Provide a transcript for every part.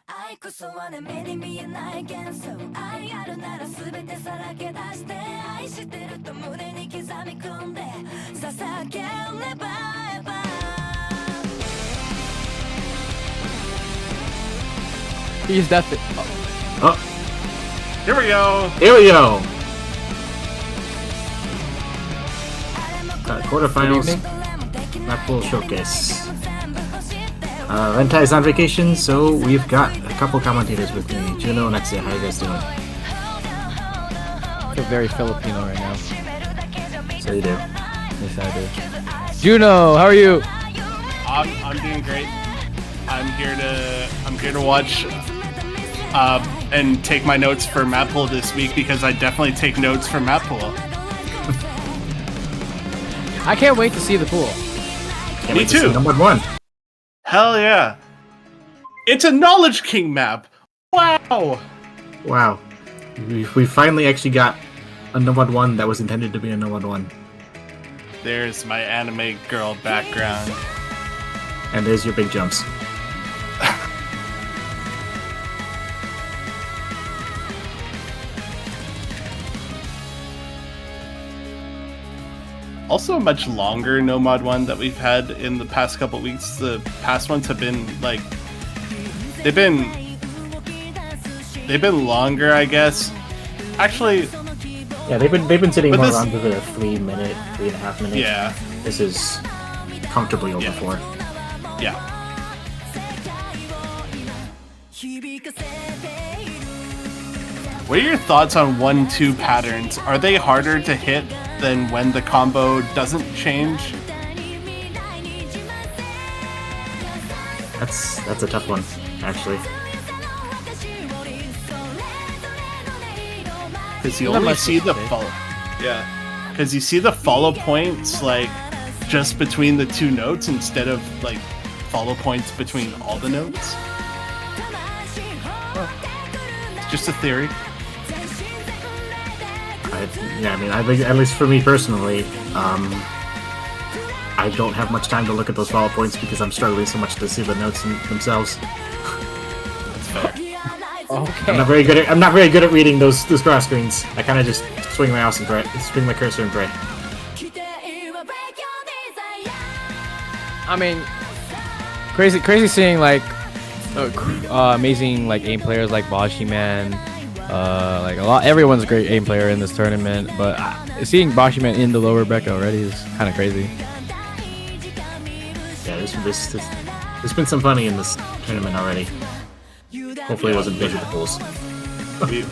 愛こそはね目に見えない幻想愛あるなら全てさらけ出して愛してると胸に刻み込んで捧げればHe's definitely. Oh, Here we go. here we go. Quarterfinals, Mappool Showcase. Rentai's on vacation, so we've got a couple commentators with me. Juno and Exia, how are you guys doing? I feel very Filipino right now. So you do. Yes, I do. Juno, how are you? I'm doing great. I'm here to watch and take my notes for Mappool this week because I definitely take notes for Mappool. I can't wait to see the pool. Can't Me wait to see too. Number one. Hell yeah. It's a Knowledge King map. Wow. Wow. We finally actually got a number one that was intended to be a number one. There's my anime girl background. And there's your big jumps. Also a much longer No Mod 1 that we've had in the past couple weeks. The past ones have been like they've been longer, I guess. Actually, Yeah, they've been sitting But more this- around for the 3.5 minutes. yeah. This is comfortably over Yeah. 4. Yeah. What are your thoughts on 1-2 patterns? Are they harder to hit than when the combo doesn't change? That's a tough one, actually. Because you Not only much see to the say. follow. Yeah. Because you see the follow points like just between the two notes instead of like follow points between all the notes. It's just a theory. I think at least for me personally, I don't have much time to look at those follow points because I'm struggling so much to see the notes themselves. That's fair. Okay. I'm not very good at reading those draw screens. I kind of just swing my mouse and pray, swing my cursor and pray. I mean, crazy seeing like amazing like aim players like Bashi Man. Like everyone's a great aim player in this tournament, but seeing Bashi Man in the lower bracket already is kind of crazy. Yeah, there's been some funny in this tournament already. Hopefully, it wasn't big with the pools.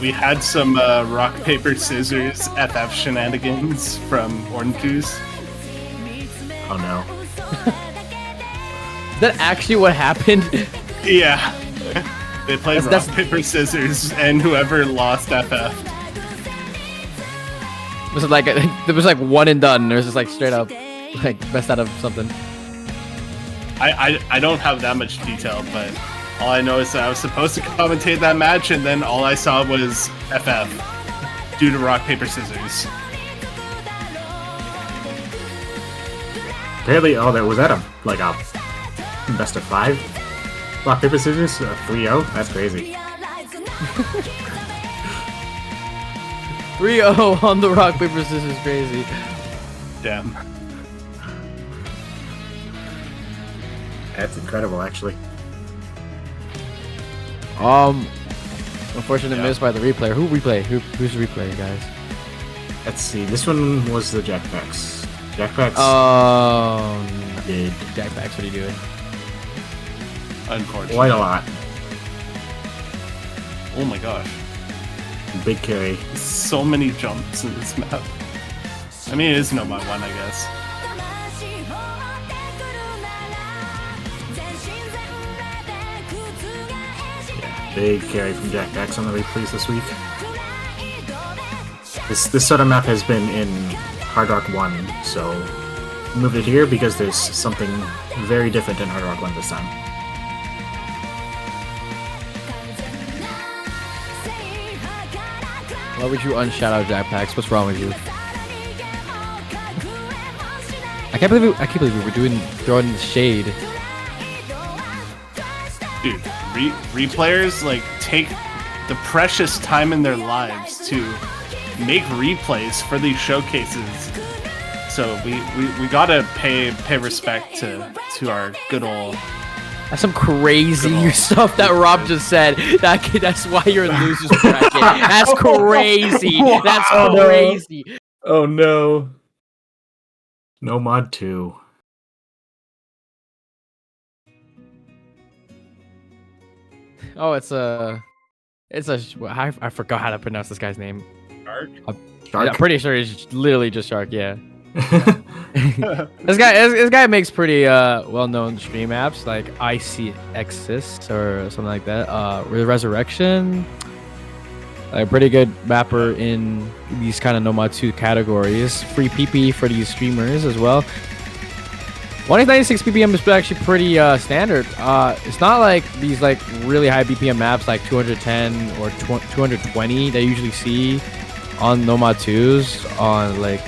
We had some rock paper scissors FF shenanigans from Orange Juice. Oh no. Is that actually what happened? Yeah. They played That's- rock paper scissors, and whoever lost FF. Was it like there was like one and done? There's just like straight up like best out of something. I don't have that much detail, but all I know is that I was supposed to commentate that match, and then all I saw was FF due to rock paper scissors. Apparently, that was at a best of 5 rock paper scissors 3-0. That's crazy. 3-0 on the rock paper scissors, crazy. Damn. That's incredible, actually. Unfortunate Yeah. miss by the replay. Who's the replay, guys? Let's see. This one was the Jackpacks. Jackpacks did Jackpacks, what are you doing? Unfortunately. quite a lot. Oh my gosh. Big carry. So many jumps in this map. I mean, it is no mod 1, I guess. Big carry from Jackpacks on the replays this week. This sort of map has been in Hard Rock 1, so moved it here because there's something very different in Hard Rock 1 this time. Why would you unshout out Jackpacks? What's wrong with you? I can't believe we were throwing the shade. Dude, replayers like take the precious time in their lives to make replays for these showcases. So we gotta pay respect to our good old. That's some crazy stuff that Rob just said. That's why you're in losers bracket. That's crazy. That's crazy. Oh no. No mod 2. Oh, I forgot how to pronounce this guy's name. Shark? Shark? I'm pretty sure it's literally just Shark. Yeah. This guy makes pretty well-known stream apps like ICXis or something like that. Resurrection, a pretty good mapper in these kind of No Mod 2 categories. Free PP for these streamers as well. 196 BPM is actually pretty standard. It's not like these like really high BPM maps like 210 or 220 that you usually see on No Mod 2s. On like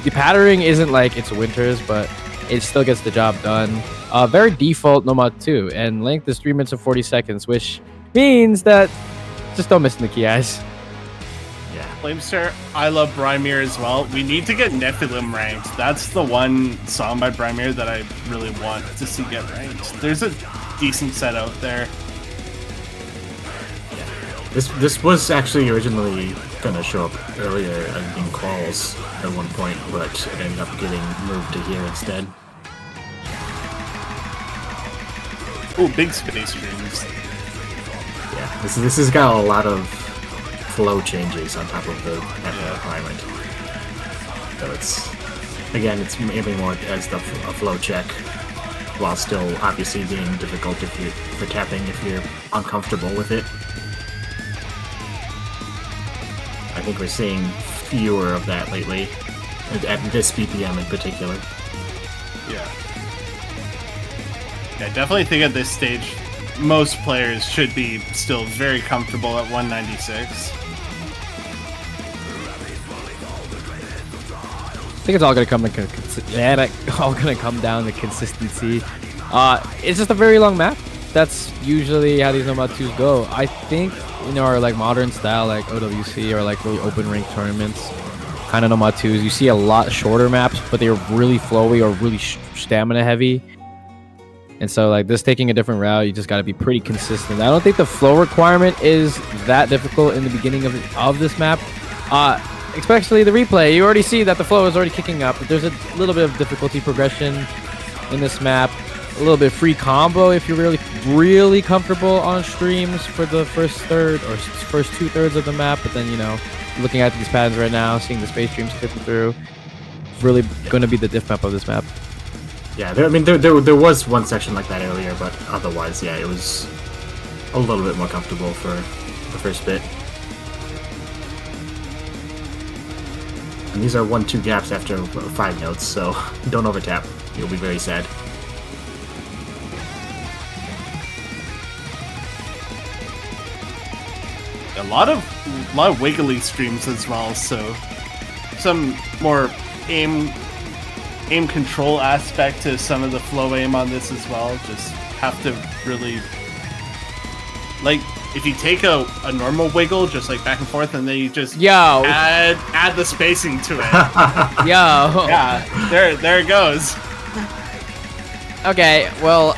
the patterning isn't like it's winters, but it still gets the job done. Very default No Mod 2, and length is 3 minutes and 40 seconds, which means that just don't miss in the key eyes. Yeah. Flamester, I love Brymir as well. We need to get Nephilim ranked. That's the one song by Brymir that I really want to see get ranked. There's a decent set out there. This was actually originally gonna show up earlier in quals at one point, but it ended up getting moved to here instead. Oh, big space streams. Yeah, this has got a lot of flow changes on top of the requirement. So it's maybe more as a flow check, while still obviously being difficult for tapping if you're uncomfortable with it. I think we're seeing fewer of that lately, at this BPM in particular. Yeah. I definitely think at this stage, most players should be still very comfortable at 196. I think it's all gonna come down to consistency. It's just a very long map. That's usually how these No Mod 2s go. I think in our like modern style, like OWC or like really open rank tournaments, kind of No Mod 2s, you see a lot shorter maps, but they're really flowy or really stamina heavy. And so like this taking a different route, you just got to be pretty consistent. I don't think the flow requirement is that difficult in the beginning of this map. Especially the replay, you already see that the flow is already kicking up. There's a little bit of difficulty progression in this map. A little bit free combo if you're really comfortable on streams for the first third or first 2/3 of the map. But then, you know, looking at these patterns right now, seeing the space streams clipping through, really going to be the diff map of this map. Yeah, there was one section like that earlier, but otherwise, yeah, it was a little bit more comfortable for the first bit. And these are 1-2 gaps after 5 notes, so don't overtap. You'll be very sad. A lot of wiggly streams as well, so some more aim control aspect to some of the flow aim on this as well. Just have to really, like, if you take a normal wiggle, just like back and forth, and then you just add the spacing to it. Yeah, there it goes. Okay, well,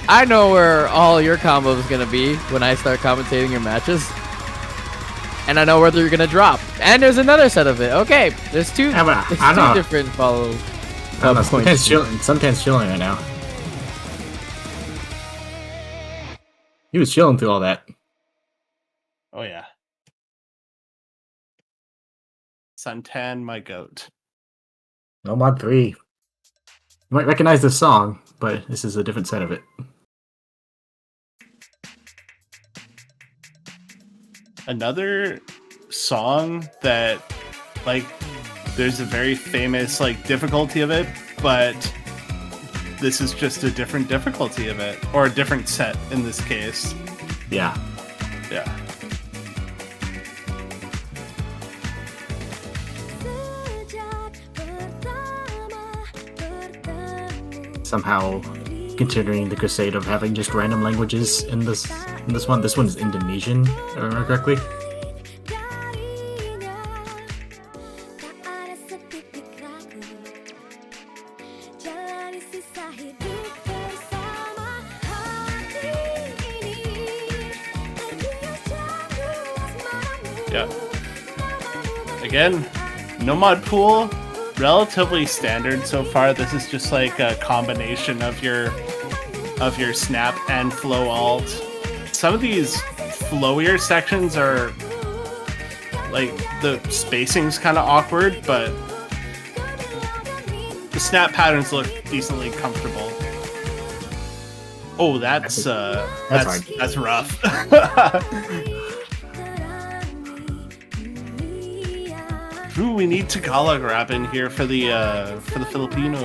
I know where all your combos is gonna be when I start commentating your matches. And I know whether you're gonna drop. And there's another set of it. Okay, there's two different follow points. Sometimes chilling right now. He was chilling through all that. Oh yeah. Suntan, my goat. No Mod 3. You might recognize this song, but this is a different set of it. Another song that, like, there's a very famous, like, difficulty of it, but this is just a different difficulty of it, or a different set in this case. Yeah. Yeah. Somehow considering the crusade of having just random languages in this one. This one's Indonesian, if I remember correctly. Yeah. Again, no mod pool. Relatively standard so far. This is just like a combination of your snap and flow alt. Some of these flowier sections are like the spacing's kind of awkward, but the snap patterns look decently comfortable. Oh, that's rough. Ooh, we need Tagalog rap in here for the Filipino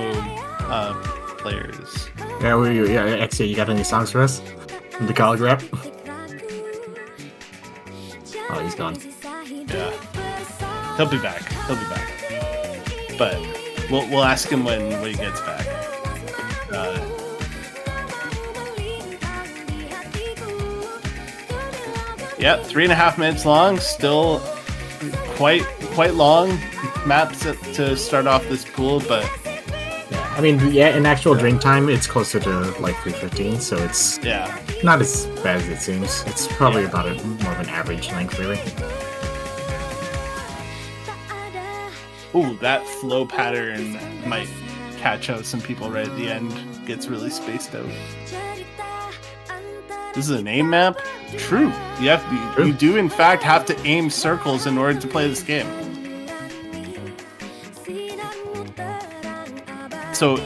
players. Yeah, actually, you got any songs for us? The Tagalog rap? Oh, he's gone. Yeah, he'll be back. But we'll ask him when he gets back. Yeah, 3.5 minutes long. Still quite long maps to start off this pool, but yeah, I mean, yeah, in actual drink time, it's closer to like 3:15, so it's not as bad as it seems. It's probably about more of an average length, really. Ooh, that flow pattern might catch out some people right at the end. Gets really spaced out. This is an aim map? True. You do in fact have to aim circles in order to play this game. So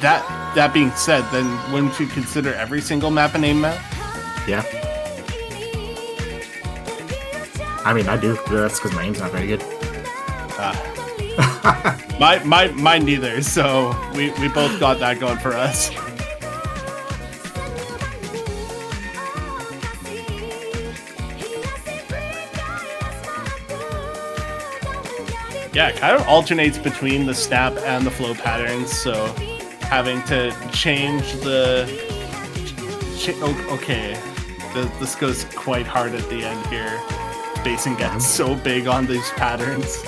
that being said, then wouldn't you consider every single map an aim map? Yeah. I mean, I do. That's because my aim's not very good. Mine neither. So we both got that going for us. Yeah, it kind of alternates between the snap and the flow patterns, so having to change okay, this goes quite hard at the end here. Spacing gets so big on these patterns.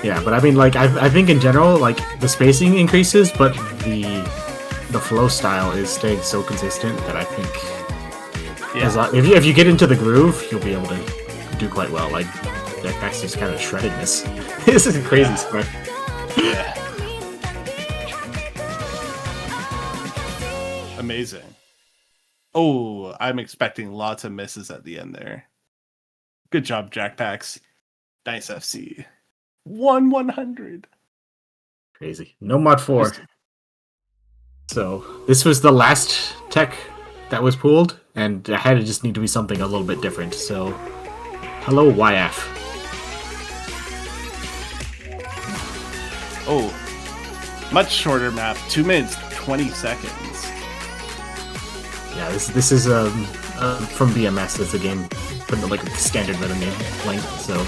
Yeah, but I mean, like, I think in general, like, the spacing increases, but the flow style is staying so consistent that I think if you get into the groove, you'll be able to do quite well. Like, Jackpack's just kind of shredding this. This is crazy stuff. Yeah. Amazing. Oh, I'm expecting lots of misses at the end there. Good job, Jackpacks. Nice FC. 100. Crazy. No mod 4. So this was the last tech that was pooled, and it had to just need to be something a little bit different. So, hello YF. Oh, much shorter map. 2 minutes 20 seconds. Yeah, this is from BMS. It's a game, but like a standard rhythm game length. So.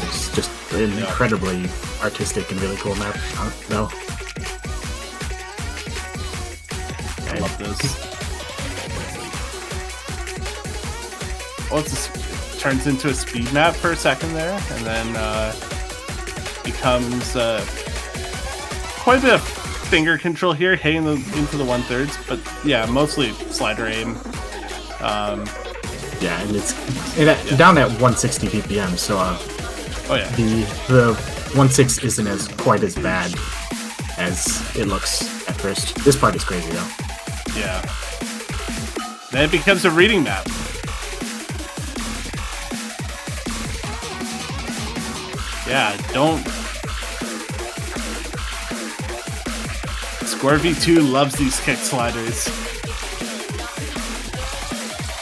It's just an incredibly artistic and really cool map. No. I love this. Oh, turns into a speed map for a second there, and then becomes quite a bit of finger control here, hitting into the 1/3, but yeah, mostly slider aim. Yeah, and it's down at 160 BPM, so the 1.6 isn't as quite as bad as it looks at first. This part is crazy though. Yeah. Then it becomes a reading map. Yeah, don't. Square V2 loves these kick sliders.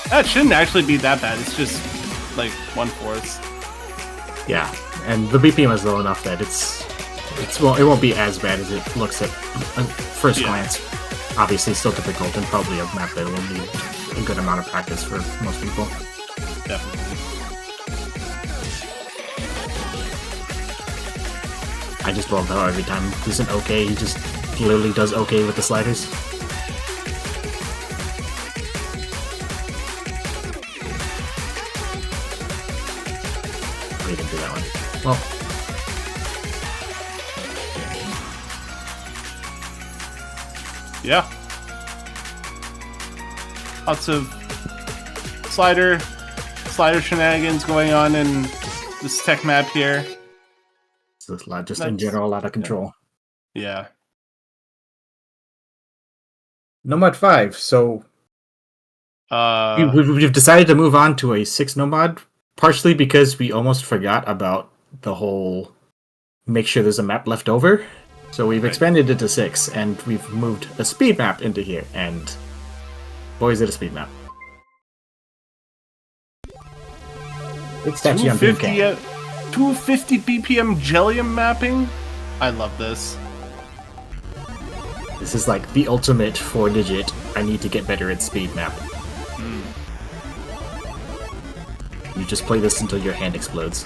That shouldn't actually be that bad. It's just like 1/4. Yeah, and the BPM is low enough that it won't be as bad as it looks at first glance. obviously still difficult and probably a map that will need a good amount of practice for most people. Definitely. I just love how every time he's an okay, he just literally does okay with the sliders. We didn't do that one. Well, Yeah. Lots of slider shenanigans going on in this tech map here. it's a lot, just in general, out of control. Yeah. Nomad 5, so Uh, we've decided to move on to a 6 Nomad, partially because we almost forgot about the whole make sure there's a map left over. So we've expanded it to 6, and we've moved a speed map into here, and boy, is it a speed map. It's actually on 250 BPM Jellium mapping? I love this. This is like the ultimate 4-digit, I need to get better at speed map. You just play this until your hand explodes.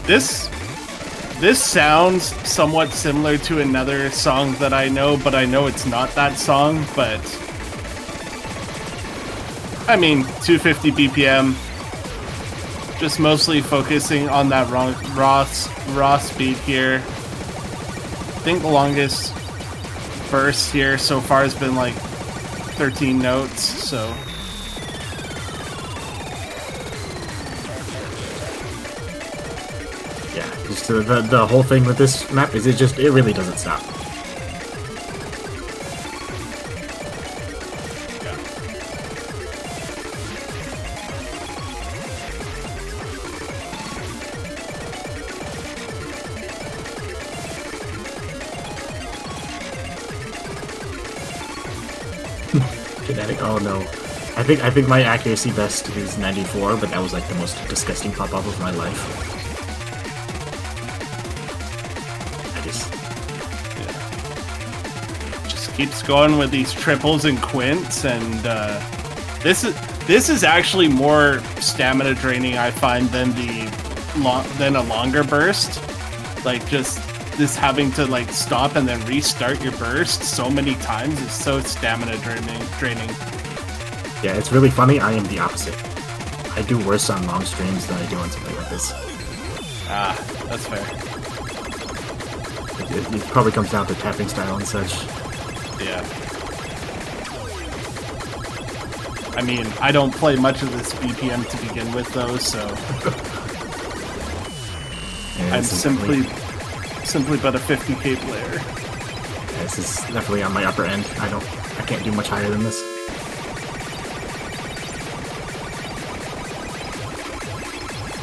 This sounds somewhat similar to another song that I know, but I know it's not that song, but I mean, 250 BPM, just mostly focusing on that raw speed here. I think the longest burst here so far has been like 13 notes, so Yeah, just the whole thing with this map is it really doesn't stop. Kinetic, oh no. I think my accuracy best is 94, but that was like the most disgusting pop-up of my life. just keeps going with these triples and quints, and this is actually more stamina draining, I find, than a longer burst. Like, just this having to like stop and then restart your burst so many times is so stamina draining. Yeah, it's really funny. I am the opposite. I do worse on long streams than I do on something like this. Ah, that's fair. It probably comes down to tapping style and such. Yeah. I mean, I don't play much of this BPM to begin with, though, so Yeah, I'm this is simply but a 50k player. Yeah, this is definitely on my upper end. I can't do much higher than this.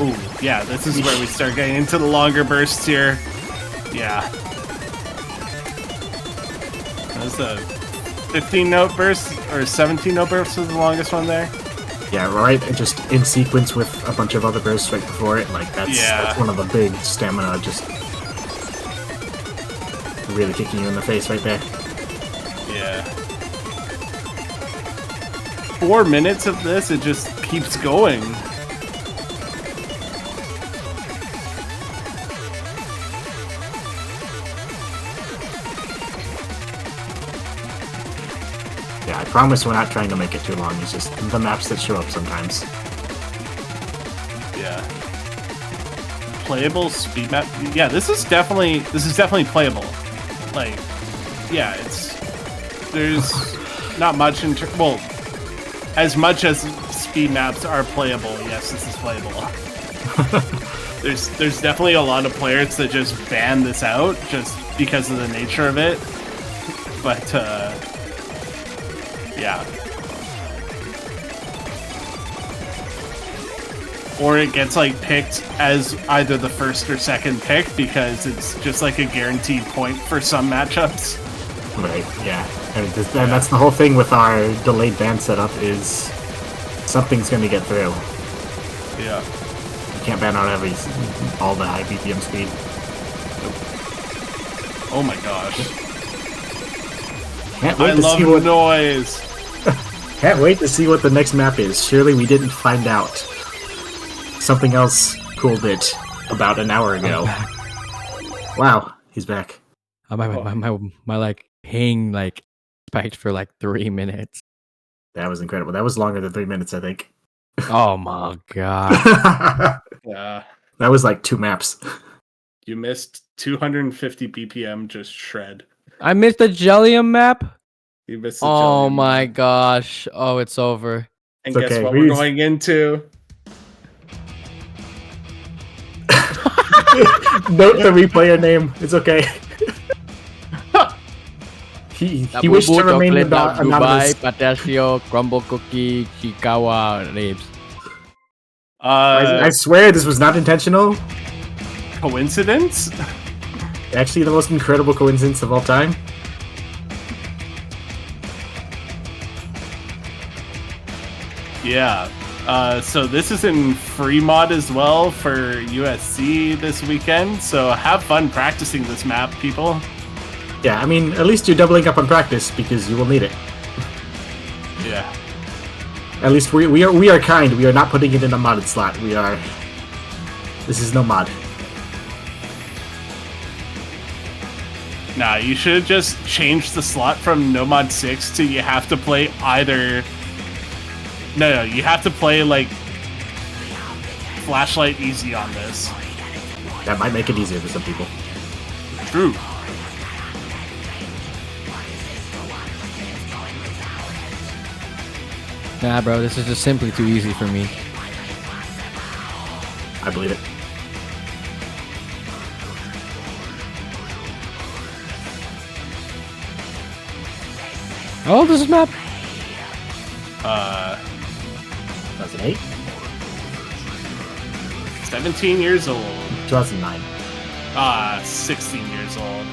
Ooh, yeah, this is where we start getting into the longer bursts here. Yeah. That's a 15-note burst, or 17-note burst was the longest one there. Yeah, right. Just in sequence with a bunch of other bursts right before it. Like that's one of the big stamina, just really kicking you in the face right there. Yeah. 4 minutes of this, it just keeps going. Yeah, I promise we're not trying to make it too long. It's just the maps that show up sometimes. Yeah. Playable speed map. Yeah, this is definitely playable. Like, yeah, there's not much well, as much as speed maps are playable. Yes, this is playable. There's definitely a lot of players that just ban this out just because of the nature of it. But yeah. Or it gets like picked as either the first or second pick because it's just like a guaranteed point for some matchups. Right, yeah. And that's the whole thing with our delayed ban setup is something's gonna get through. Yeah. You can't ban out all the high BPM speed. Oh my gosh. Can't I wait to love see what noise. Can't wait to see what the next map is. Surely we didn't find out. Something else cool did about an hour ago. Wow, he's back. My like ping like spiked for like 3 minutes. That was incredible. That was longer than 3 minutes, I think. Oh my god. That Yeah. was like 2 maps. You missed 250 BPM just shred. I missed the Jellium map. You missed the Oh Jellium my map. gosh. Oh, it's over. And It's guess okay, what we we're just- going into? Note the replayer name. It's okay. He wished to remain Dubai, anonymous. Pistachio, crumble cookie, Chikawa ribs. I swear this was not intentional. Coincidence? Actually, the most incredible coincidence of all time. Yeah. So this is in free mod as well for USC this weekend. So have fun practicing this map, people. Yeah, I mean, at least you're doubling up on practice because you will need it. Yeah. At least we are kind. We are not putting it in a modded slot. We are. This is no mod. Nah, you should have just changed the slot from No Mod 6 to you have to play either. No, you have to play like Flashlight Easy on this. That might make it easier for some people. True. Nah, bro, this is just simply too easy for me. I believe it. How old is this map? 2008? 17 years old. 2009. 16 years old.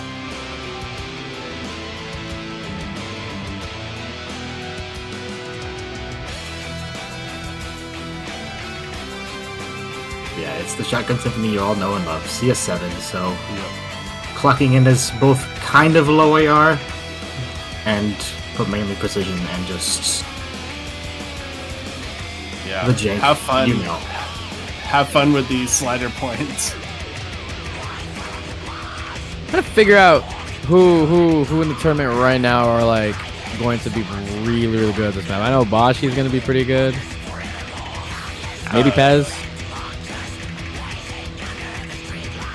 Yeah, it's the Shotgun Symphony you all know and love. CS7, so clocking in as both kind of low AR and but mainly precision and just Yeah. the jank. Have fun. You know. Have fun with these slider points. I'm trying to figure out who in the tournament right now are like going to be really good at this map. I know Bashi's gonna be pretty good. Maybe Pez.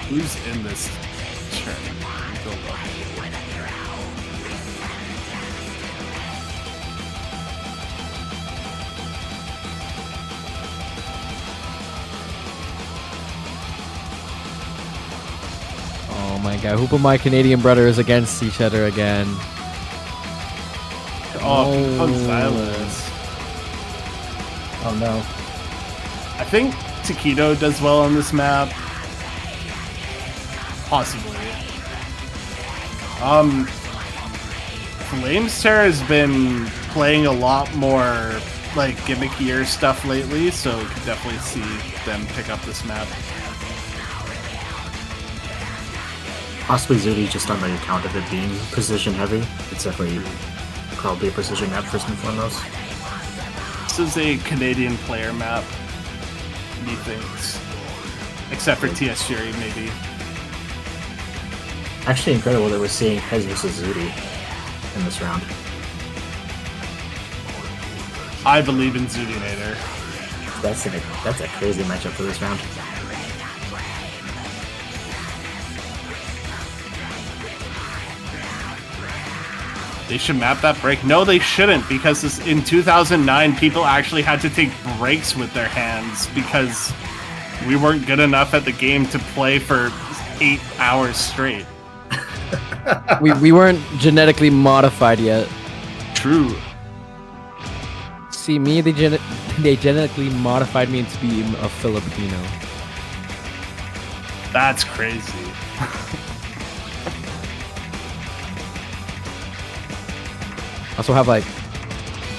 Who's in this tournament? Go look. Oh my god, who put my Canadian brothers against each other again? Oh, Oh. Gonzalez. Oh no. I think Taquito does well on this map. Possibly. Flamester has been playing a lot more like gimmickier stuff lately, so we could definitely see them pick up this map. Possibly Zudi just on the account of it being precision heavy. It's definitely probably a precision map first and foremost. This is a Canadian player map, methinks. Except for TS Fury, maybe. Actually incredible that we're seeing Pez versus Zudi in this round. I believe in Zudinator. That's a crazy matchup for this round. They should map that break. No, they shouldn't, because in 2009, people actually had to take breaks with their hands because we weren't good enough at the game to play for 8 hours straight. we weren't genetically modified yet. True. See me, they genetically modified me into being a Filipino. That's crazy. Also have like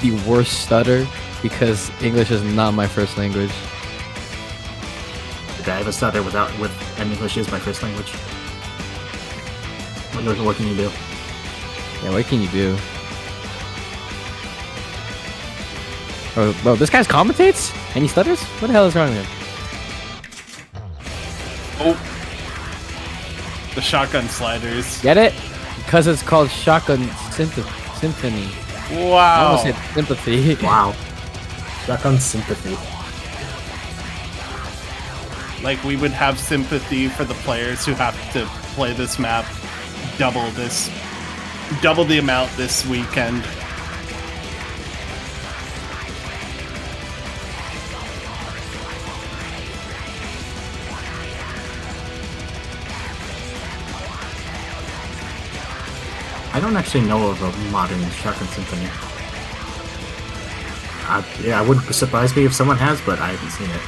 the worst stutter. because English is not my first language. Okay, I ever started with and English is my first language. What can you do? Yeah, what can you do? Oh, bro, this guy's commentates and he stutters? What the hell is wrong with him? Oh. The shotgun sliders. Get it? Because it's called Shotgun Symphony. I Wow. almost said sympathy. Wow. Shotgun sympathy. Like, we would have sympathy for the players who have to play this map double the amount this weekend. I don't actually know of a modern Shotgun Symphony. Yeah, it wouldn't surprise me if someone has, but I haven't seen it.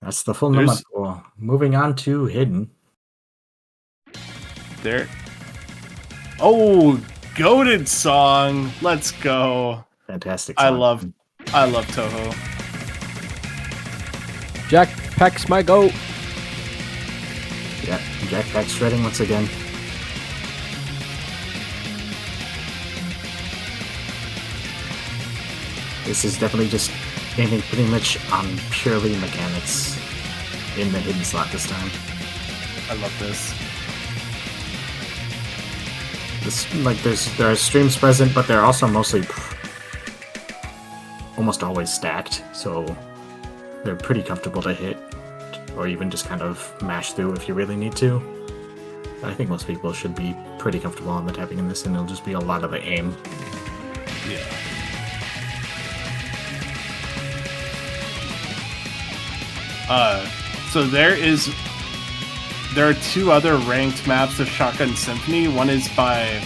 That's the full number. Well, moving on to Hidden. There. Oh, goated song. Let's go. Fantastic song. I love Toho. Jack Pack's my goat. Yeah, Jackpack shredding once again. This is definitely just aiming pretty much on purely mechanics in the hidden slot this time. I love this. There are streams present, but they're also mostly almost always stacked, so they're pretty comfortable to hit, or even just kind of mash through if you really need to. I think most people should be pretty comfortable on the tapping in this, and it'll just be a lot of the aim. Yeah. So there are two other ranked maps of Shotgun Symphony. One is by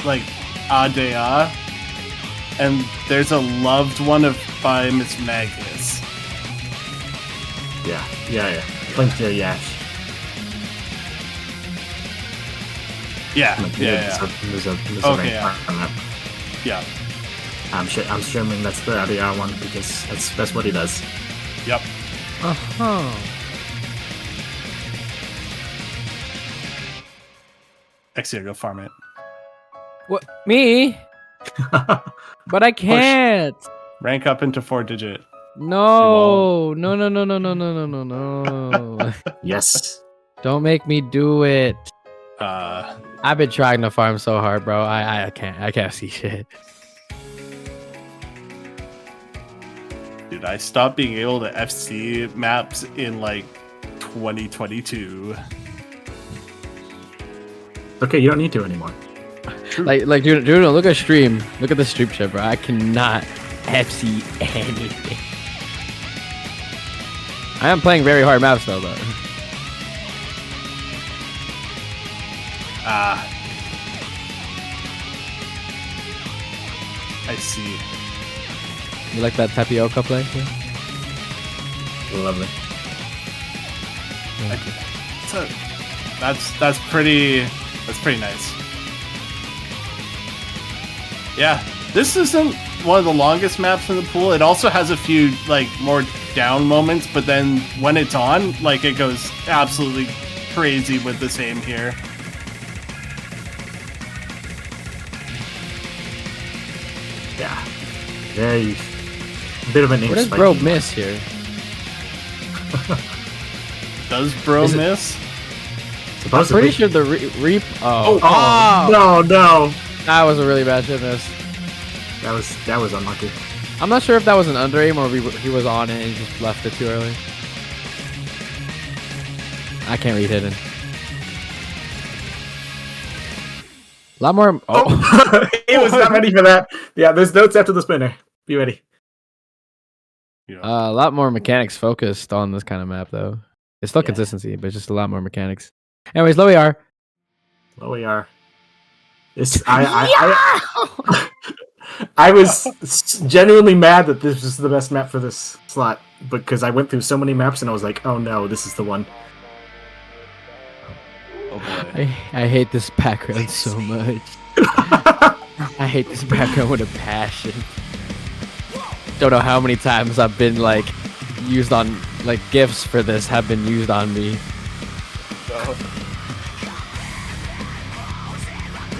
like Adea, and there's a loved one by Miss Magnus. Yeah. Link to Yash. Yeah. There's a Okay, ranked on that. Yeah. I'm assuming that's the Adea one because that's what he does. Yep. Uh-huh. Actually, go farm it. What? Me? But I can't. Rank up into 4-digit. No. No. Yes. Don't make me do it. Uh, I've been trying to farm so hard, bro. I can't see shit. dude, I stopped being able to FC maps in like 2022. Okay, you don't need to anymore. Like, dude, look at stream. Look at the stream chat, bro. I cannot FC anything. I am playing very hard maps though. I see. You like that tapioca play? Yeah? Lovely. So that's pretty nice. Yeah, this isn't one of the longest maps in the pool. It also has a few like more down moments, but then when it's on, like it goes absolutely crazy with this aim here. Yeah. Very bit of an What does bro miss here? Does bro miss? I'm pretty sure the reap. Oh, no! That was a really bad shit miss. That was unlucky. I'm not sure if that was an under aim or he was on it and he just left it too early. I can't read hidden. A lot more. Oh, He was not ready for that. Yeah, there's notes after the spinner. Be ready. a lot more mechanics focused on this kind of map though. It's still consistency, but just a lot more mechanics. Anyways, low ER. Low ER. This I was genuinely mad that this was the best map for this slot because I went through so many maps and I was like, oh no, this is the one. Oh boy. I hate this background so much. I hate this background with a passion. Don't know how many times I've been like used on like gifts for this have been used on me.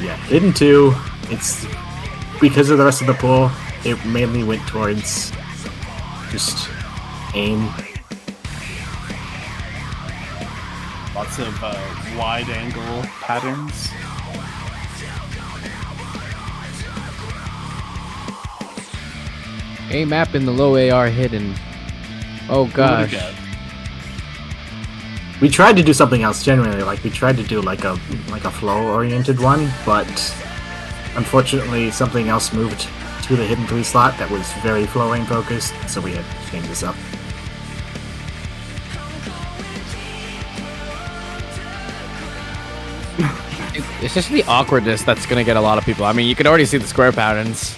Yeah, Hidden 2, it's because of the rest of the pool, it mainly went towards just aim. Lots of wide angle patterns. A map in the low AR hidden. Oh gosh. We tried to do something else genuinely, like we tried to do like a flow oriented one, but unfortunately something else moved to the Hidden 3 slot that was very flow aim focused, so we had to change this up. It's just the awkwardness that's gonna get a lot of people. I mean, you can already see the square patterns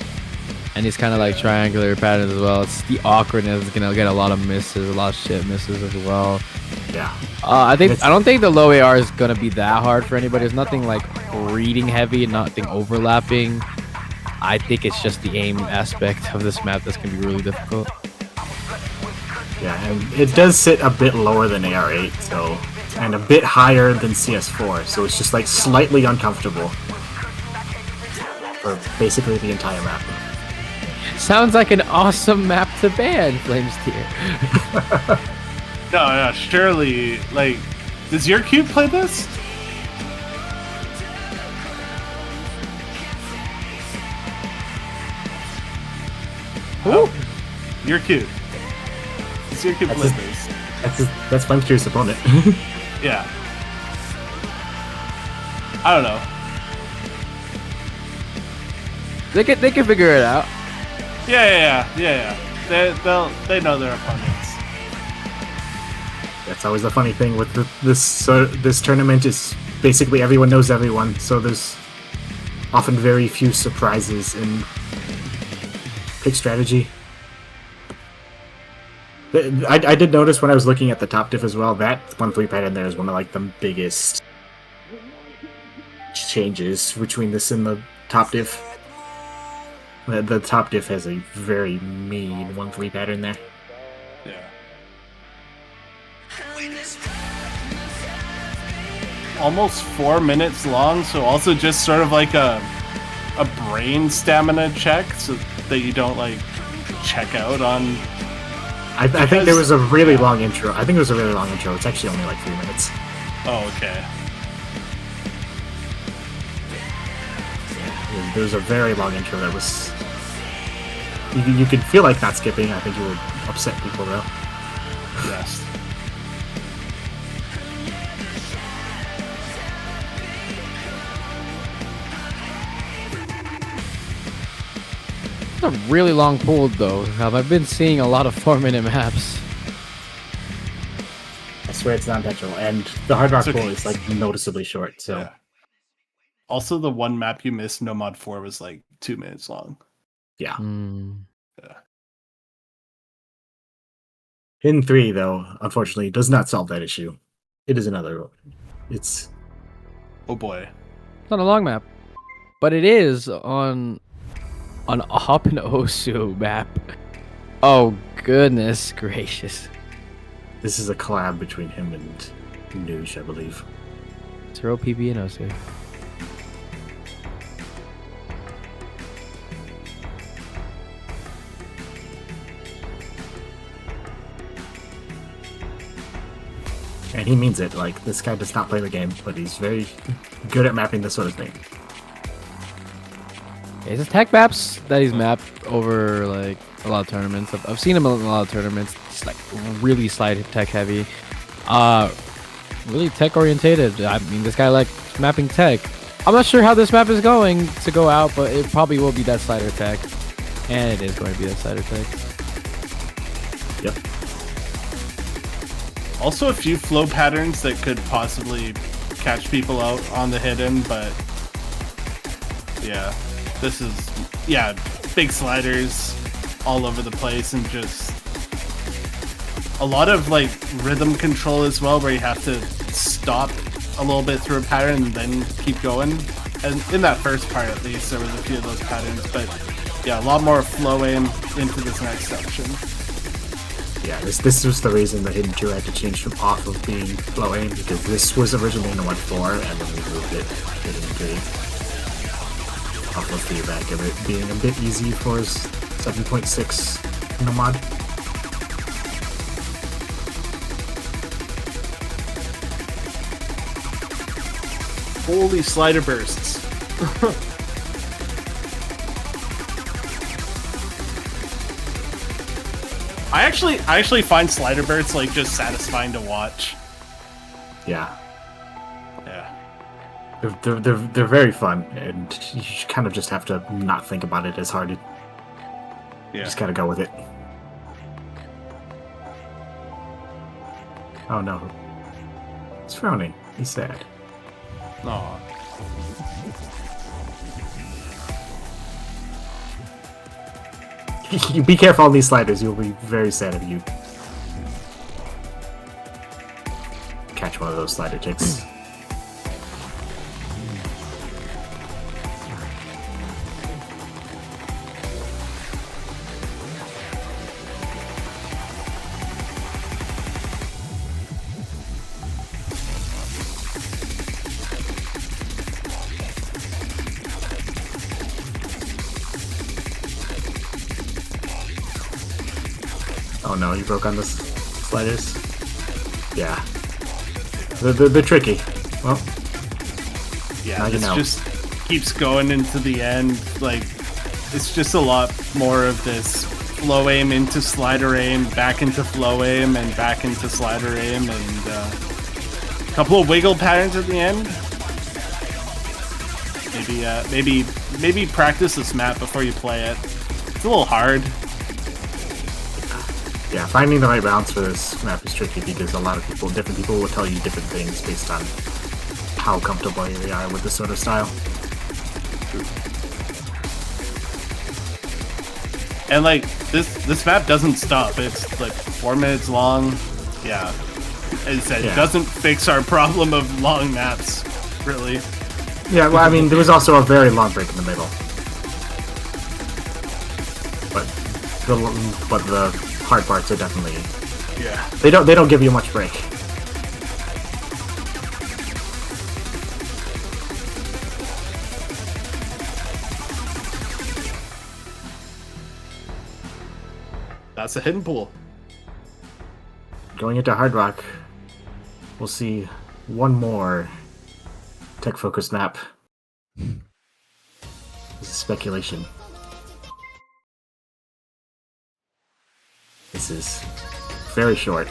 and these kind of like triangular patterns as well. It's the awkwardness that's gonna get a lot of misses, a lot of shit misses as well. Yeah. I don't think the low AR is gonna be that hard for anybody. There's nothing like reading heavy, nothing overlapping. I think it's just the aim aspect of this map that's gonna be really difficult. Yeah, and it does sit a bit lower than AR8, so, and a bit higher than CS4, so it's just like slightly uncomfortable for basically the entire map. Sounds like an awesome map to ban, Flames Tier. No, surely, like, does your cube play this? Ooh. Your cube. Does your cube play this? That's Flames Tier's opponent. Yeah. I don't know. They can figure it out. Yeah. They know their opponents. That's always the funny thing with this tournament is basically everyone knows everyone, so there's often very few surprises in pick strategy. I did notice when I was looking at the top diff as well, that 1-3 pattern there is one of like the biggest changes between this and the top diff. The top diff has a very mean 1-3 pattern there. Yeah. Almost 4 minutes long, so also just sort of like a brain stamina check so that you don't like check out on. I think there was a really long intro. I think it was a really long intro. It's actually only like 3 minutes. Oh, okay. Yeah, there was a very long intro that was. You could feel like not skipping. I think it would upset people though. Yes. It's a really long pool though. I've been seeing a lot of 4-minute maps. I swear it's not intentional, and the Hard Rock It's okay. pool is like noticeably short. So Yeah. Also, the one map you missed, No Mod 4, was like 2 minutes long. yeah. Yeah. Hidden 3 though, unfortunately, does not solve that issue. It is another. It's Oh boy. It's not a long map, but it is on Hop and Osu map. Oh goodness gracious! this is a collab between him and Noosh, I believe. 0 PB and Osu. And he means it. Like, this guy does not play the game, but he's very good at mapping this sort of thing. It's his tech maps that he's mapped over like a lot of tournaments. I've seen him in a lot of tournaments. It's like really slide tech heavy, really tech orientated. I mean, this guy likes mapping tech. I'm not sure how this map is going to go out, but it probably will be that slider tech, and it is going to be that slider tech. Yep. Also, a few flow patterns that could possibly catch people out on the hidden, but yeah. This is, yeah, big sliders all over the place and just a lot of like rhythm control as well, where you have to stop a little bit through a pattern and then keep going. And in that first part at least, there was a few of those patterns, but yeah, a lot more flow aim into this next section. Yeah, this was the reason the Hidden 2 had to change from off of being flow aim, because this was originally in the 1.4 and then we moved it to Hidden 3. Off of feedback of it being a bit easy for 7.6 in the mod. Holy slider bursts. I actually find slider bursts like just satisfying to watch. Yeah. Yeah. They're very fun, and you kind of just have to not think about it as hard. You Yeah. just gotta go with it. Oh no. He's frowning. He's sad. Aw. Be careful on these sliders, you'll be very sad if you catch one of those slider ticks. Oh no, you broke on the sliders? Yeah. They're tricky. Well, Yeah, now you this know. just keeps going into the end. Like, it's just a lot more of this flow aim into slider aim, back into flow aim, and back into slider aim, and a couple of wiggle patterns at the end. Maybe practice this map before you play it. It's a little hard. Yeah, finding the right balance for this map is tricky because a lot of different people will tell you different things based on how comfortable they are with this sort of style. And like this map doesn't stop. It's like 4 minutes long. Yeah, as I said, Yeah. it doesn't fix our problem of long maps, really. Yeah, well, I mean, there was also a very long break in the middle. But the hard parts are definitely, Yeah. they don't give you much break. That's a hidden pool. Going into Hard Rock, we'll see one more tech-focused map. This is speculation. This is very short.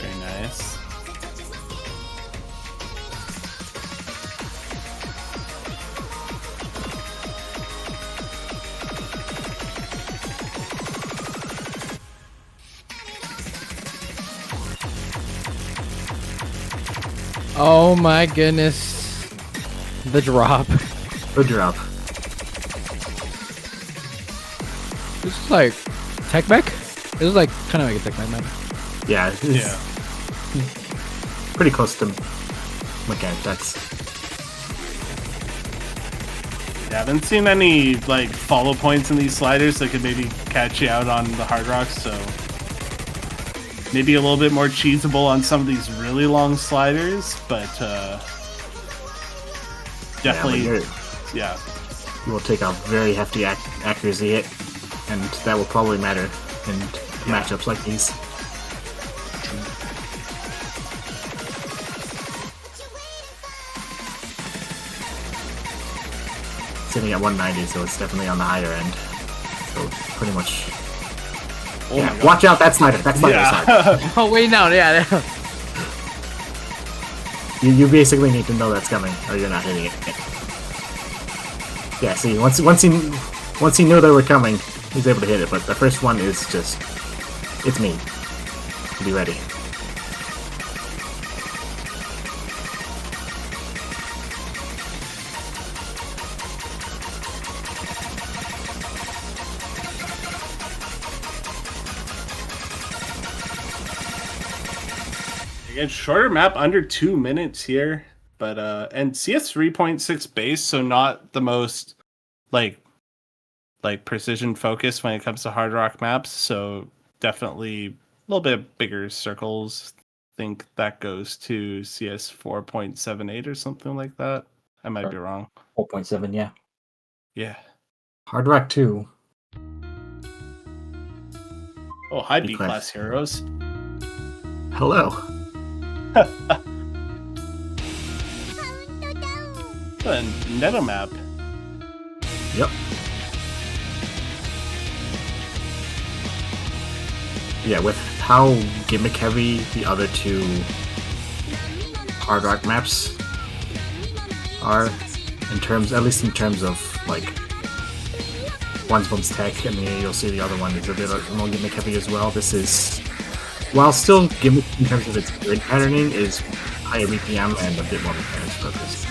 Very nice. Oh my goodness. The drop. Good drop. This is like tech mech? This is like kind of like a tech mech, man. Yeah, it's Yeah. pretty close to mechanic decks. Yeah, I haven't seen any like follow points in these sliders that could maybe catch you out on the hard rocks, so maybe a little bit more cheesable on some of these really long sliders, but definitely, yeah. You will take a very hefty accuracy hit, and that will probably matter in matchups like these. Sitting at 190, so it's definitely on the higher end. So pretty much. Oh Yeah, my God. watch out that slider. That slider is hard. Yeah. Oh wait, no, yeah. You basically need to know that's coming, or you're not hitting it. Yeah, see, once he knew they were coming, he was able to hit it. But the first one is just, it's me. Be ready. Again, shorter map, under 2 minutes here, but and CS 3.6 base, so not the most like precision focus when it comes to hard rock maps. So definitely a little bit bigger circles. I think that goes to CS 4.78 or something like that. I might be wrong. 4.7, yeah. Yeah. Hard Rock 2. Oh, hi B B class. class heroes. Hello. A Neto map. Yep. Yeah, with how gimmick heavy the other two hard rock maps are, at least in terms of like one's one's tech, and then you'll see the other one is a bit more gimmick heavy as well. This is, while still gimmick in terms of its grid patterning, is higher BPM and a bit more mechanics focused.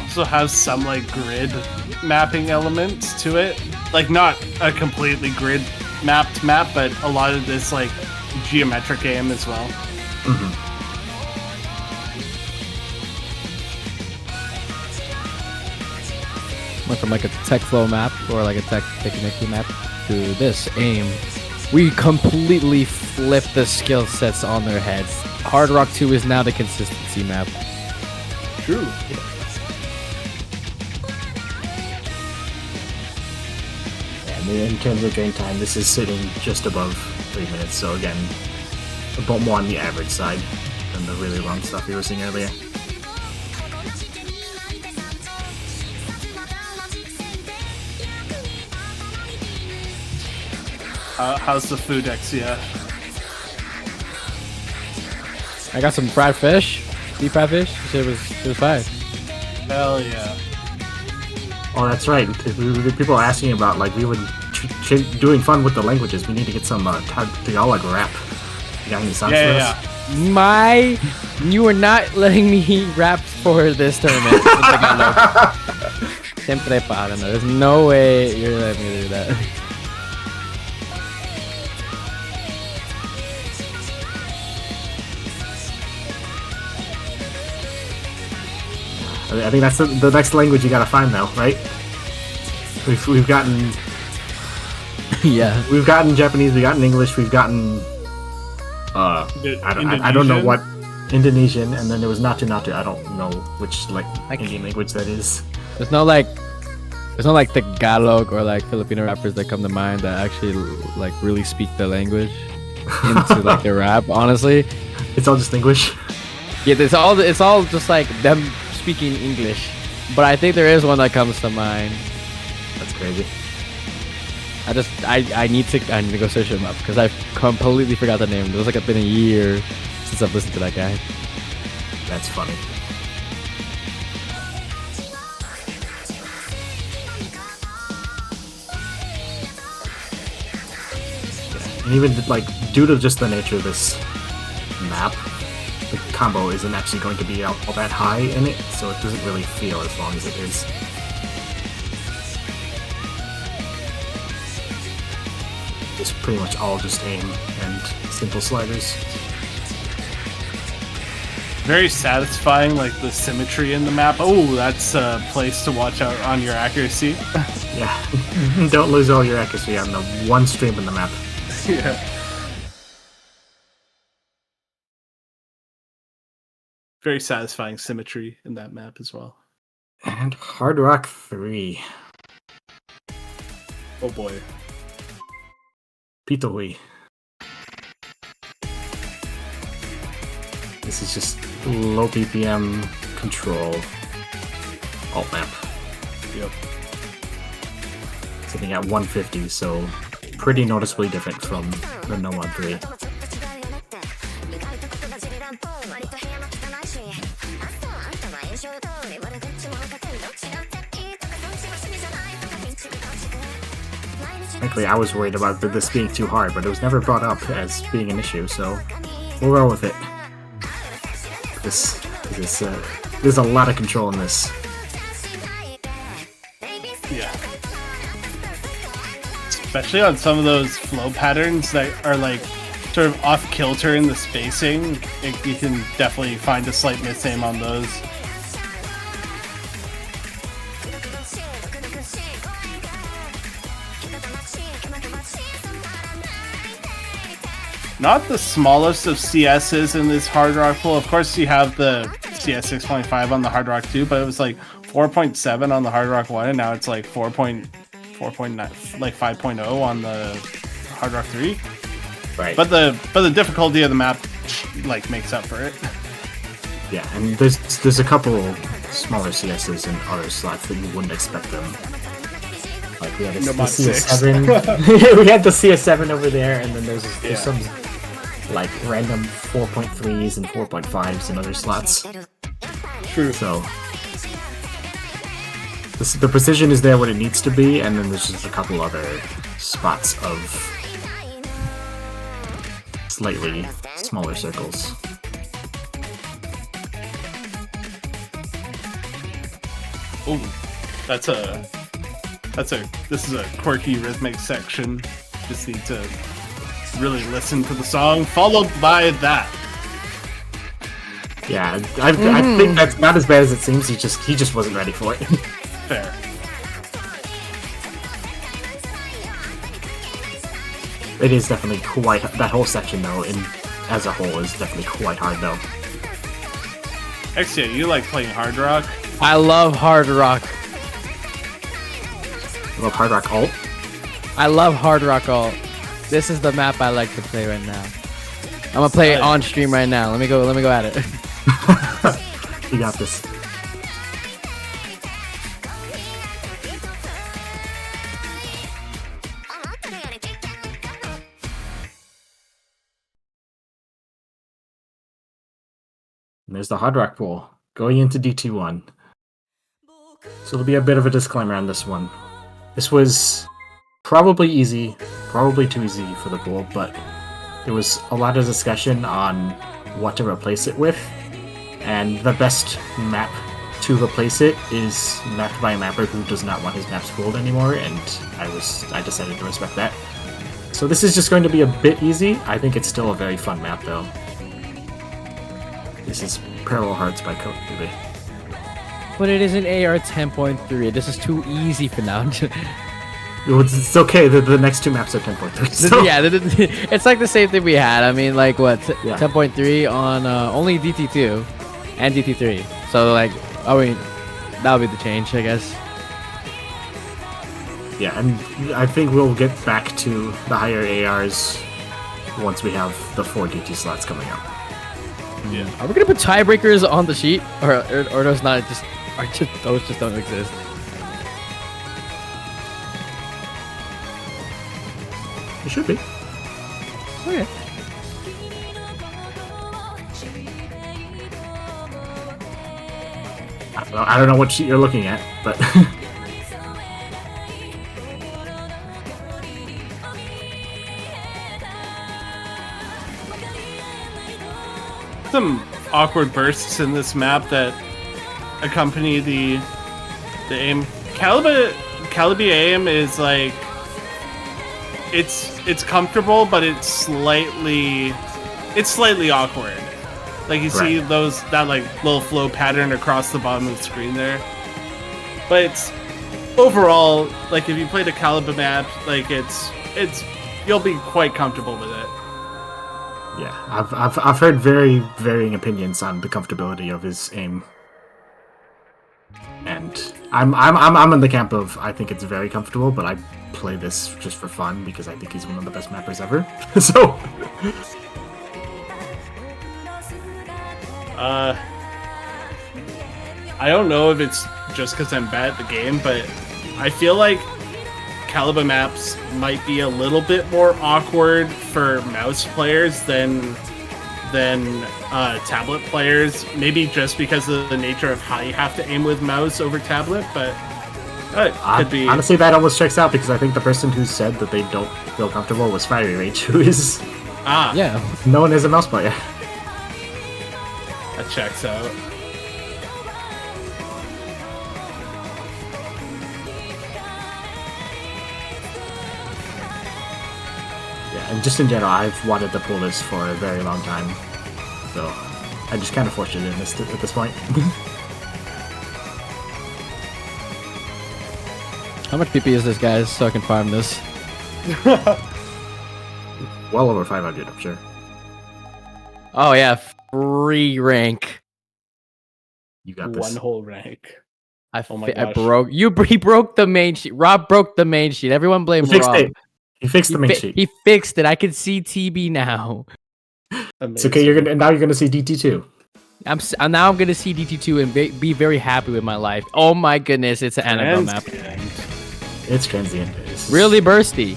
Also has some like grid mapping elements to it. Like not a completely grid mapped map, but a lot of this like geometric aim as well. Went from like a tech flow map or like a technical map to this aim. We completely flipped the skill sets on their heads. Hard Rock 2 is now the consistency map. True. And in terms of game time, this is sitting just above 3 minutes, so again, a bit more on the average side than the really long stuff you were seeing earlier. How's the food, Exia? I got some fried fish, deep fried fish. It was fine. Hell yeah. Oh, that's right. People are asking about, like, we were doing fun with the languages. We need to get some Tagalog rap. You got any songs for us? You are not letting me rap for this tournament. Siempre para, no. There's no way you're letting me do that. I think that's the next language you gotta find, though, right? We've gotten Yeah. we've gotten Japanese, we've gotten English, we've gotten I don't know what Indonesian, and then there was Natu Natu. I don't know which like Indian language that is. There's no Tagalog or like Filipino rappers that come to mind that actually like really speak the language into like their rap. Honestly, It's all just English. yeah, it's all just like them speaking English. But I think there is one that comes to mind. That's crazy. I need to go search him up because I completely forgot the name. It was like been a year since I've listened to that guy. That's funny. And even like due to just the nature of this map, the combo isn't actually going to be all that high in it, so it doesn't really feel as long as it is. It's pretty much all just aim and simple sliders. Very satisfying, like the symmetry in the map. Oh, that's a place to watch out on your accuracy. Yeah, don't lose all your accuracy on the one stream in the map. Yeah. Very satisfying symmetry in that map as well. And Hard Rock 3. Oh boy. Pitohui. This is just low BPM control alt map. Yep. Sitting at 150, so pretty noticeably different from the No Mod 3. Frankly, I was worried about this being too hard, but it was never brought up as being an issue, so we'll roll with it. There's a lot of control in this. Yeah. Especially on some of those flow patterns that are like sort of off kilter in the spacing, you can definitely find a slight misaim on those. Not the smallest of CSs in this Hard Rock pool. Of course, you have the CS 6.5 on the Hard Rock 2, but it was like 4.7 on the Hard Rock 1, and now it's like 4.9, like 5.0 on the Hard Rock 3. Right. But the difficulty of the map like makes up for it. Yeah, and there's a couple smaller CSs in other slots that you wouldn't expect them. Like we had the CS7. We had the CS7 over there, and then there's some like random 4.3s and 4.5s in other slots. True. So the precision is there when it needs to be, and then there's just a couple other spots of slightly smaller circles. Oh, this is a quirky rhythmic section. Just need to really listen to the song, followed by that. Yeah, I think that's not as bad as it seems. He just wasn't ready for it. Fair. It is definitely quite that whole section though, as a whole, is definitely quite hard though. Exia, you like playing Hard Rock? I love Hard Rock. I love Hard Rock Alt. I love Hard Rock Alt. This is the map I like to play right now. I'm gonna play it on stream right now. Let me go at it. You got this. And there's the Hard Rock pool going into DT1. So there'll be a bit of a disclaimer on this one. This was probably easy, probably too easy for the pool, but there was a lot of discussion on what to replace it with, and the best map to replace it is mapped by a mapper who does not want his maps pooled anymore, and I decided to respect that. So this is just going to be a bit easy. I think it's still a very fun map though. This is Parallel Hearts by Code TV. But it is an AR 10.3. This is too easy for now. It's okay. The next two maps are 10.3. So. Yeah, it's like the same thing we had. I mean, like what 10.3 on only DT2 and DT3. So like, I mean, that'll be the change, I guess. Yeah, and I think we'll get back to the higher ARs once we have the 4 DT slots coming up. Yeah. Are we gonna put tiebreakers on the sheet, or those not just, those just don't exist? It should be. Okay. I don't know what sheet you're looking at, but some awkward bursts in this map that accompany the aim. Calibi aim is like it's comfortable, but it's slightly awkward. Like you see that like little flow pattern across the bottom of the screen there. But it's overall, like if you play the Calibi map, like it's you'll be quite comfortable with it. yeah, I've heard very varying opinions on the comfortability of his aim, and I'm in the camp of I think it's very comfortable, but I play this just for fun because I think he's one of the best mappers ever. So. I don't know if it's just because I'm bad at the game, but I feel like Calibi maps might be a little bit more awkward for mouse players than tablet players. Maybe just because of the nature of how you have to aim with mouse over tablet, but could be. Honestly, that almost checks out because I think the person who said that they don't feel comfortable was Fiery Rage, who is known as a mouse player. That checks out. Yeah, and just in general, I've wanted to pull this for a very long time. So I just kind of forced it in this at this point. How much PP is this, guys, so I can farm this? Well over 500, I'm sure. Oh yeah, free rank. You got this. One whole rank. Oh my I gosh. broke. He broke the main sheet. Rob broke the main sheet. Everyone blame He fixed Rob. it. He fixed the main sheet. He fixed it. I can see TB now. It's okay. Now you're gonna see DT2. Now I'm gonna see DT2 and be very happy with my life. Oh my goodness, it's an Annabelle map. It's transient. It's Really bursty.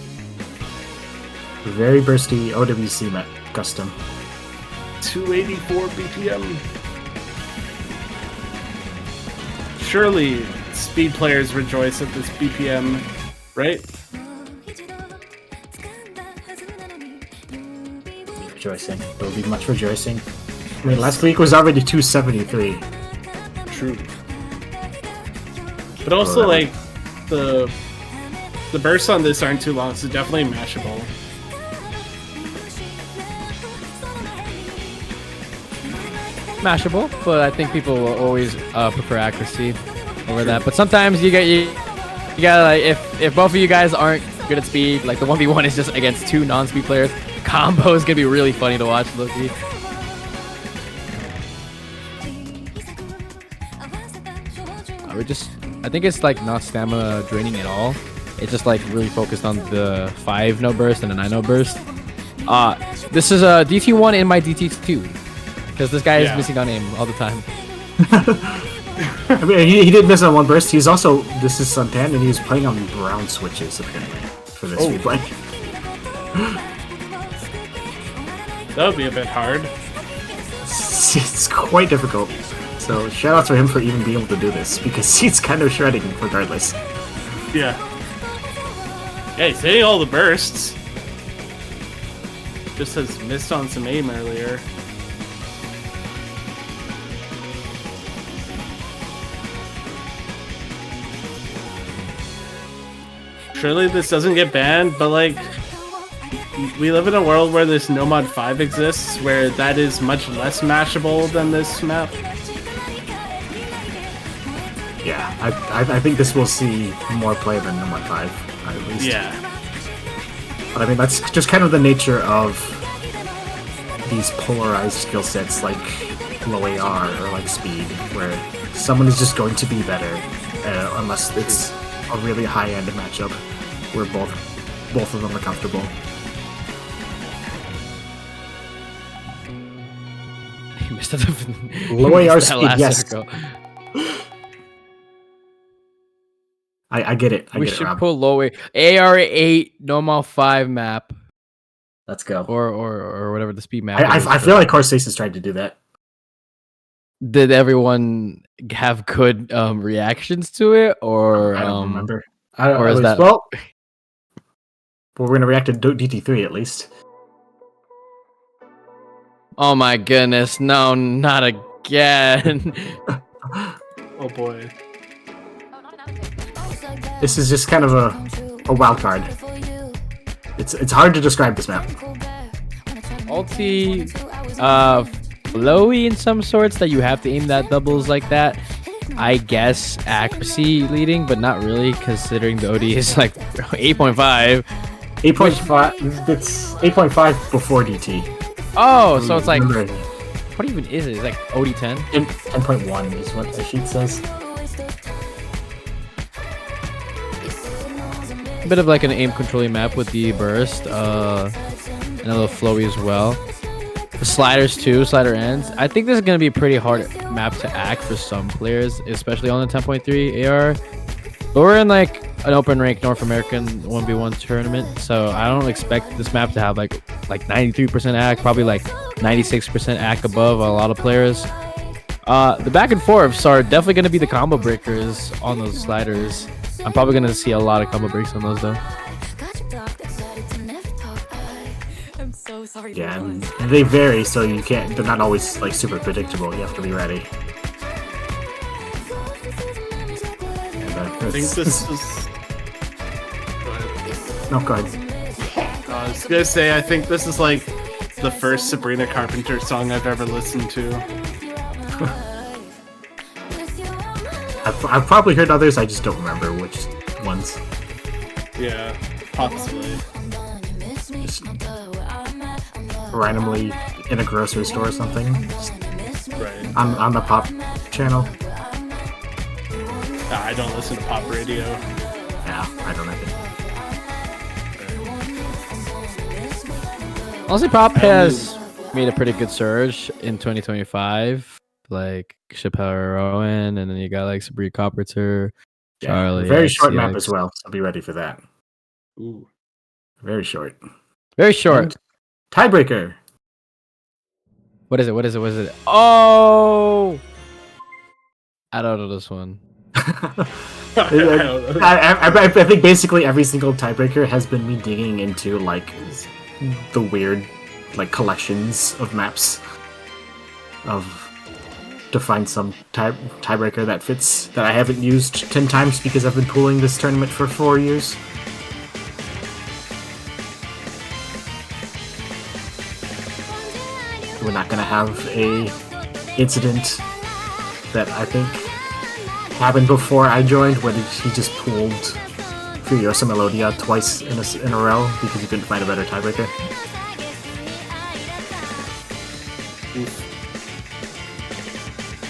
very bursty OWC map custom. 284 BPM. Surely speed players rejoice at this BPM, right? Rejoicing. There will be much rejoicing. I mean, last week was already 273. True. But also, like, the bursts on this aren't too long, so definitely mashable. Mashable, but I think people will always prefer accuracy over that. But sometimes you gotta like if both of you guys aren't good at speed, like the 1v1 is just against two non-speed players, combo is gonna be really funny to watch, Loki. I think it's like not stamina draining at all. It's just like really focused on the 5-no burst and the 9-no burst. This is a DT1 in my DT2 because this guy is missing on aim all the time. I mean, he did miss on one burst. He's also, this is Suntan, and he's playing on brown switches apparently for this replay. That would be a bit hard. It's quite difficult. So shout out to him for even being able to do this because he's kind of shredding regardless. Yeah. Yeah, he's hitting all the bursts. Just has missed on some aim earlier. Surely this doesn't get banned, but like, we live in a world where this No Mod 5 exists, where that is much less mashable than this map. Yeah, I think this will see more play than No Mod 5, at least. Yeah. But I mean, that's just kind of the nature of these polarized skill sets like low AR or like speed, where someone is just going to be better unless it's a really high-end matchup where both of them are comfortable. He missed it. Low AR speed, yes. Circle. I get it. I We get it, should Rob. pull low AR8 normal 5 map Let's go. or whatever the speed map. I feel like Corsace is trying to do that. Did everyone have good reactions to it, or I don't remember. or is that well, we're gonna react to DT3 at least. Oh my goodness! No, not again. Oh boy. This is just kind of a wild card. It's hard to describe this map. Ulti, flowy in some sorts that you have to aim that doubles like that. I guess accuracy leading, but not really considering the OD is like 8.5. 8.5. It's 8.5 before DT. Oh, so it's like, Remember, what even is it? It's like OD 10. 10.1 is what the sheet says. A bit of like an aim controlling map with the burst, and a little flowy as well. The sliders too, slider ends. I think this is gonna be a pretty hard map to act for some players, especially on the 10.3 AR. But we're in like an open rank North American 1v1 tournament, so I don't expect this map to have like 93% act, probably like 96% act above a lot of players. The back and forths are definitely gonna be the combo breakers on those sliders. I'm probably gonna see a lot of combo breaks on those though. I'm so sorry. Yeah, and they vary, so you can't. They're not always like super predictable. You have to be ready. I think this is... No, go ahead. I was gonna say, I think this is like the first Sabrina Carpenter song I've ever listened to. I've probably heard others, I just don't remember which ones. Yeah, possibly. Just randomly in a grocery store or something. Just Right. on the pop channel. I don't listen to pop radio. Yeah, I don't know. Honestly, pop has made a pretty good surge in 2025. Like Chappelle Rowan, and then you got like Sabrina Carpenter, Yeah, Charlie. very short map XCX. as well, so be ready for that. Ooh. Very short. Very short. And tiebreaker. What is it? What is it? What is it? Oh, I don't know this one. I think basically every single tiebreaker has been me digging into like the weird like collections of maps to find some tiebreaker that fits that I haven't used 10 times because I've been pooling this tournament for 4 years. We're not gonna have a incident that I think happened before I joined when he just pulled Furiosa Melodia twice in a row because he couldn't find a better tiebreaker.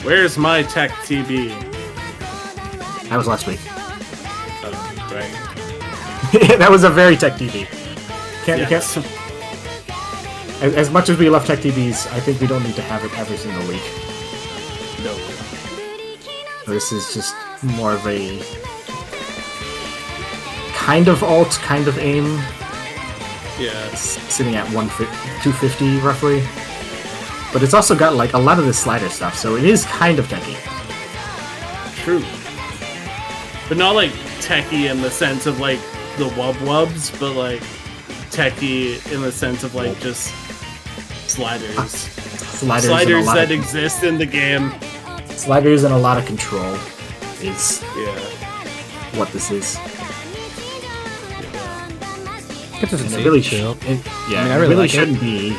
Where's my tech TB? That was last week. Right. That was a very tech TV. Yes. As much as we love tech TVs, I think we don't need to have it every single week. No. This is just more of a kind of alt, kind of aim, Yeah. sitting at 250 roughly. But it's also got like a lot of the slider stuff, so it is kind of techy. True. But not like techie in the sense of like the wubs, but like techie in the sense of like just sliders. Sliders that exist in the game. Sliders and a lot of control is Yeah. what this is. Consistency. And it really chill. yeah, I it really really like it. shouldn't be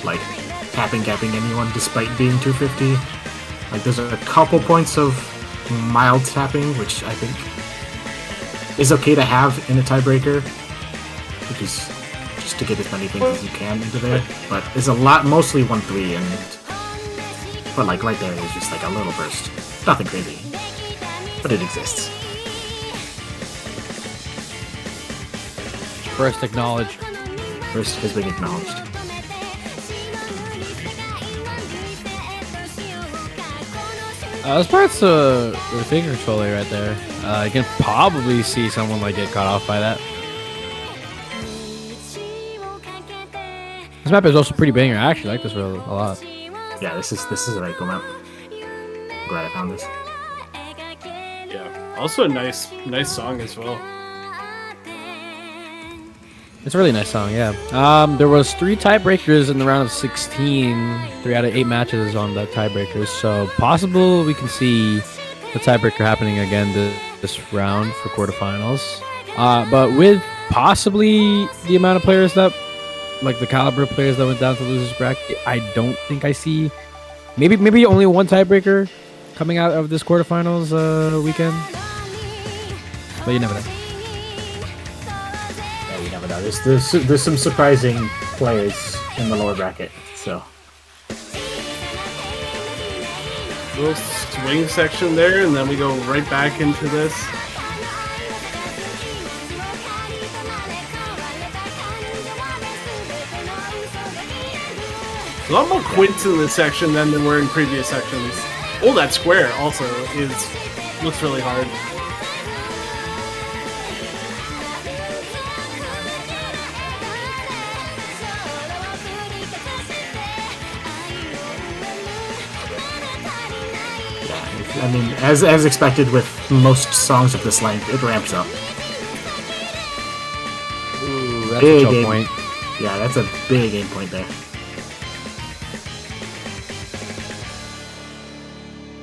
like capping anyone despite being 250. Like there's a couple points of mild tapping, which I think is okay to have in a tiebreaker, because just to get as many things as you can into there. But there's a lot, mostly 1-3, but like right there is just like a little burst. Nothing crazy, but it exists. First acknowledged. First has been acknowledged. As far as the finger controller right there, you can probably see someone like get caught off by that. This map is also pretty banger. I actually like this a lot. Yeah, this is a very cool map. Glad I found this. Yeah. Also a nice song as well. It's a really nice song, yeah. There was 3 tiebreakers in the round of 16. 3 out of 8 matches on the tiebreakers, so possible we can see the tiebreaker happening again this round for quarterfinals. But with possibly the amount of players that, like the caliber of players that went down to losers bracket, I don't think I see. Maybe only one tiebreaker coming out of this quarterfinals weekend. But you never know. You never know. There's some surprising players in the lower bracket. So Little swing section there, and then we go right back into this. A lot more quints in this section than there were in previous sections. Oh, that square also looks really hard. I mean, as expected with most songs of this length, it ramps up. Ooh, that's Big a choke aim. point. Yeah, that's a big aim point there.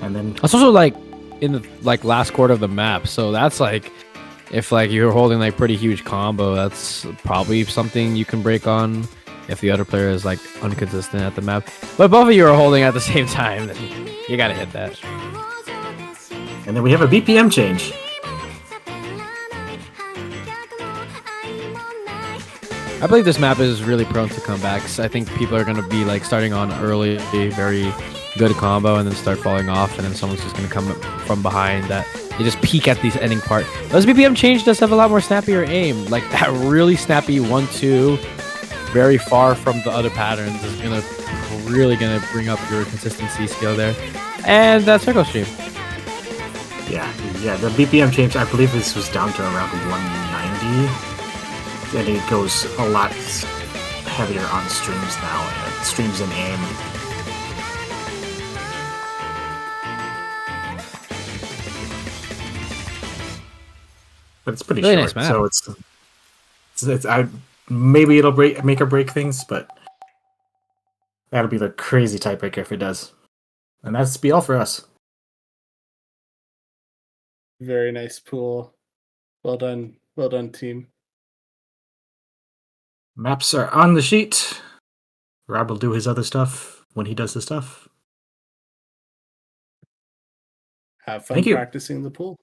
And then That's also like in the last quarter of the map, so that's like if like you're holding like pretty huge combo, that's probably something you can break on. If the other player is like inconsistent at the map, but both of you are holding at the same time, then you gotta hit that. And then we have a BPM change. I believe this map is really prone to comebacks. I think people are gonna be like starting on early, very good combo, and then start falling off, and then someone's just gonna come from behind that. They just peek at the ending part. Those BPM change does have a lot more snappier aim. Like that really snappy 1-2, very far from the other patterns, is really gonna bring up your consistency skill there. And that circle stream. Yeah, the BPM change, I believe this was down to around 190. And it goes a lot heavier on streams now, and streams and aim. But it's pretty Really short, nice map. so maybe it'll make or break things, but that'll be the crazy tiebreaker if it does. And that's be all for us. Very nice pool. Well done, team. Maps are on the sheet. Rob will do his other stuff when he does his stuff. Have fun Thank you. practicing the pool.